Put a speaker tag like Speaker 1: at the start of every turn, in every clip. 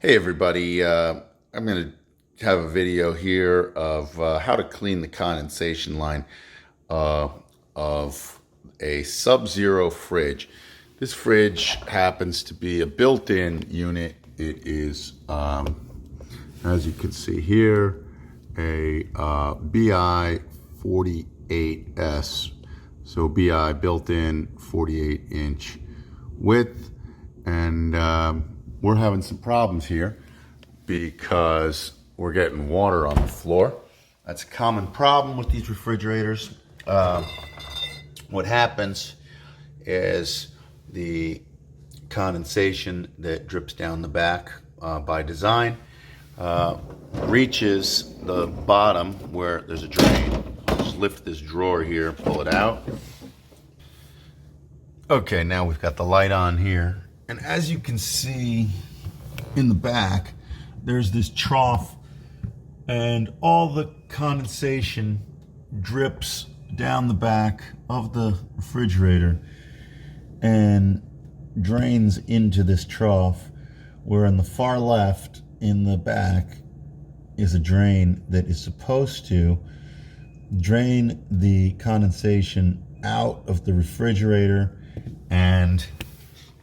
Speaker 1: Hey everybody, I'm going to have a video here of how to clean the condensation line of a Sub-Zero fridge. This fridge happens to be a built-in unit. It is, as you can see here, a BI 48S. So BI built-in 48-inch width, and we're having some problems here because we're getting water on the floor. That's a common problem with these refrigerators. What happens is the condensation that drips down the back by design reaches the bottom where there's a drain. I'll just lift this drawer here, pull it out. Okay, now we've got the light on here. And as you can see in the back, there's this trough and all the condensation drips down the back of the refrigerator and drains into this trough, where on the far left in the back is a drain that is supposed to drain the condensation out of the refrigerator and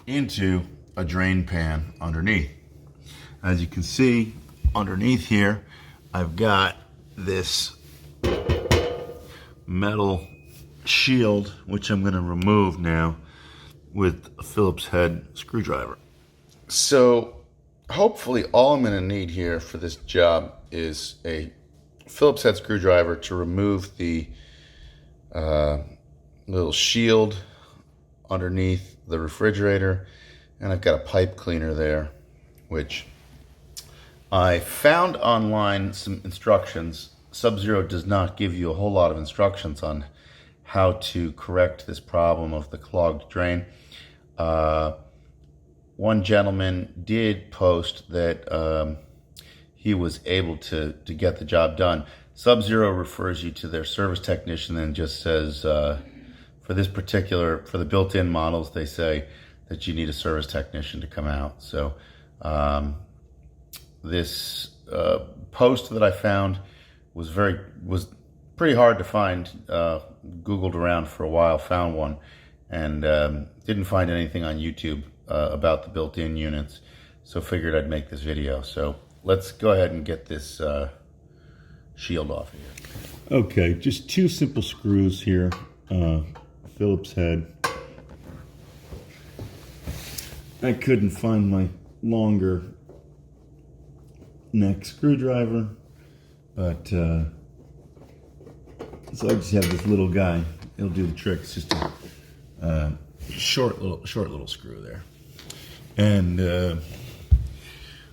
Speaker 1: into a drain pan underneath. As you can see underneath here, I've got this metal shield, which I'm going to remove now with a Phillips-head screwdriver. So hopefully all I'm going to need here for this job is a Phillips-head screwdriver to remove the little shield underneath the refrigerator, and I've got a pipe cleaner there, which I found online some instructions. Sub-Zero does not give you a whole lot of instructions on how to correct this problem of the clogged drain. One gentleman did post that he was able to get the job done. Sub-Zero refers you to their service technician and just says, for the built-in models, they say that you need a service technician to come out. So this post that I found was pretty hard to find. Googled around for a while, found one, and didn't find anything on YouTube about the built-in units. So figured I'd make this video. So let's go ahead and get this shield off of here. Okay, just two simple screws here. Phillips head. I couldn't find my longer neck screwdriver, but so I just have this little guy. It'll do the trick. It's just a short little screw there, and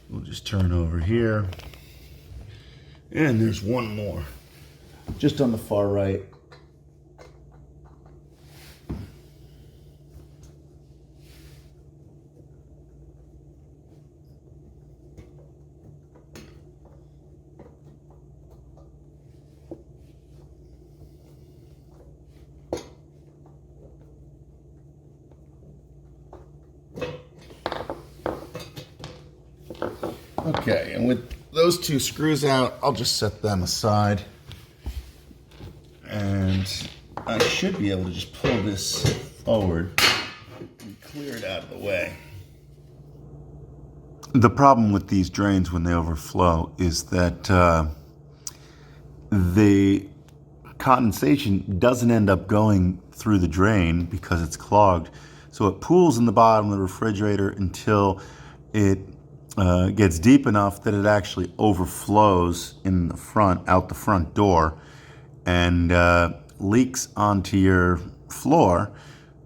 Speaker 1: we'll just turn over here, and there's one more just on the far right. Okay, and with those two screws out, I'll just set them aside. And I should be able to just pull this forward and clear it out of the way. The problem with these drains when they overflow is that the condensation doesn't end up going through the drain because it's clogged. So it pools in the bottom of the refrigerator until it gets deep enough that it actually overflows in the front, out the front door, and leaks onto your floor.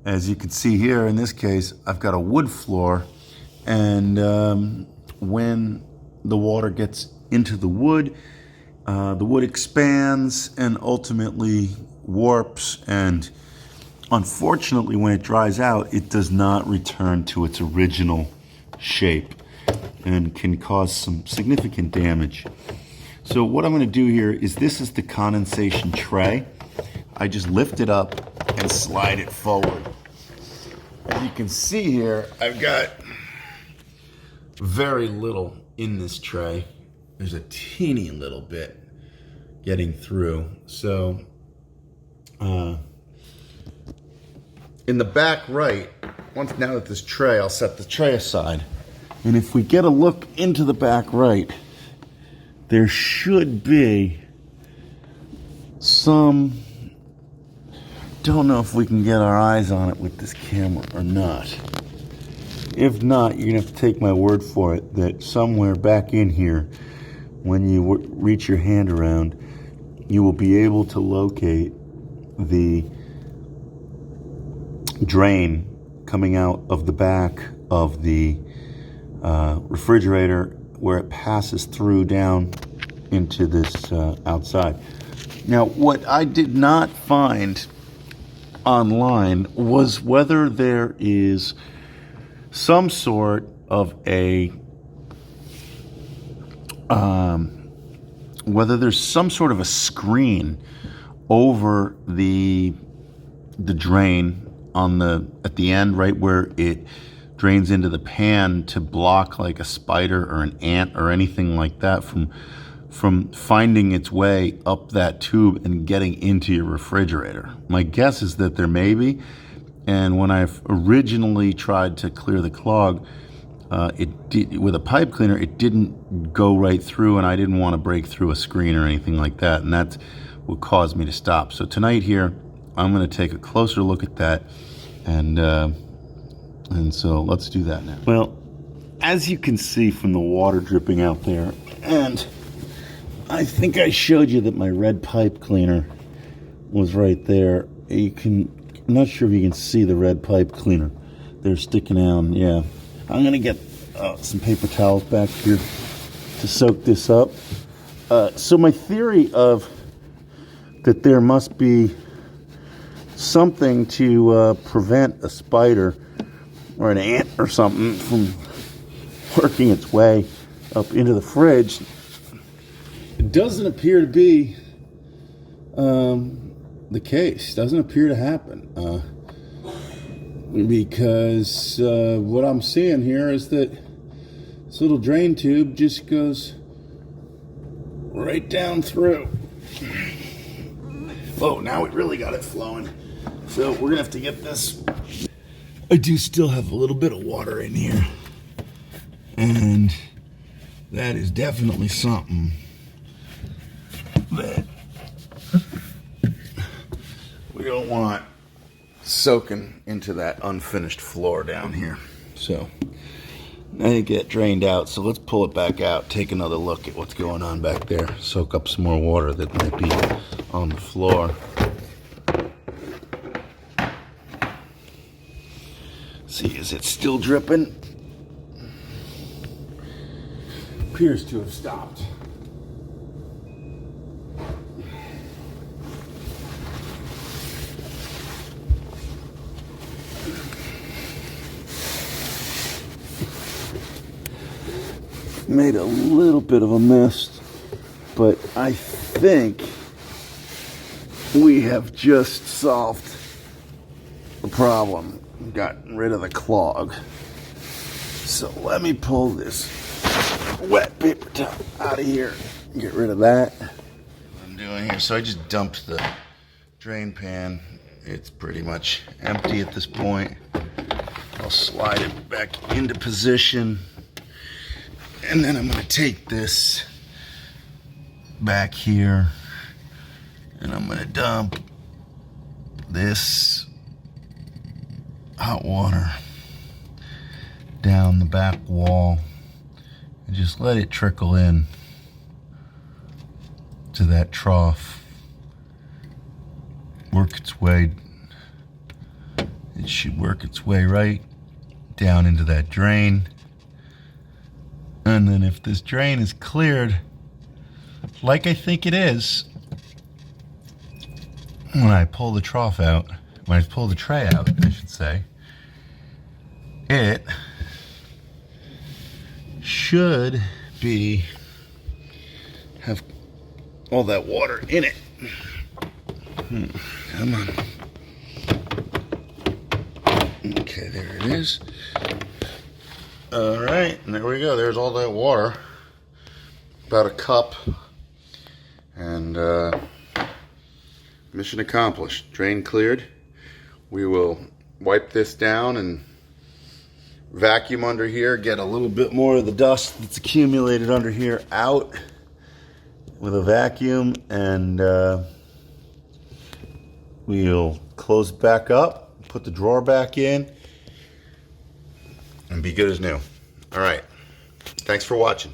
Speaker 1: As you can see here, in this case, I've got a wood floor, and when the water gets into the wood expands and ultimately warps, and unfortunately when it dries out, it does not return to its original shape and can cause some significant damage. So what I'm going to do here is, this is the condensation tray. I just lift it up and slide it forward. As you can see here, I've got very little in this tray. There's a teeny little bit getting through. So in the back right, now that this tray, I'll set the tray aside. And if we get a look into the back right, there should be some, don't know if we can get our eyes on it with this camera or not. If not, you're gonna have to take my word for it that somewhere back in here, when you reach your hand around, you will be able to locate the drain coming out of the back of the refrigerator, where it passes through down into this outside. Now, what I did not find online was whether there is some sort of a screen over the drain at the end, right where it drains into the pan, to block like a spider or an ant or anything like that from finding its way up that tube and getting into your refrigerator. My guess is that there may be, and when I originally tried to clear the clog, with a pipe cleaner, it didn't go right through, and I didn't want to break through a screen or anything like that, and that's what caused me to stop. So tonight here, I'm going to take a closer look at that, and so let's do that now. Well, as you can see from the water dripping out there, and I think I showed you that my red pipe cleaner was right there. I'm not sure if you can see the red pipe cleaner. They're sticking out. Yeah. I'm going to get some paper towels back here to soak this up. So my theory of that there must be something to prevent a spider or an ant or something from working its way up into the fridge. It doesn't appear to be the case. Doesn't appear to happen. Because what I'm seeing here is that this little drain tube just goes right down through. Oh, now we really got it flowing. So we're gonna have to get this. I do still have a little bit of water in here, and that is definitely something that we don't want soaking into that unfinished floor down here. So I didn't get drained out, so let's pull it back out, take another look at what's going on back there, soak up some more water that might be on the floor. See, is it still dripping? Appears to have stopped. Made a little bit of a mess, but I think we have just solved the problem, gotten rid of the clog. So let me pull this wet paper towel out of here, get rid of that. What I'm doing here, so I just dumped the drain pan. It's pretty much empty at this point. I'll slide it back into position. And then I'm going to take this back here and I'm going to dump this hot water down the back wall and just let it trickle in to that trough. Work its way. It should work its way right down into that drain. And then if this drain is cleared, like I think it is, when I pull the trough out, when I pull the tray out, I should say, it should have all that water in it. Come on. Okay, there it is. All right, and there we go. There's all that water, about a cup, and mission accomplished. Drain cleared. We will wipe this down and vacuum under here, get a little bit more of the dust that's accumulated under here out with a vacuum, and we'll close it back up, put the drawer back in, and be good as new. All right. Thanks for watching.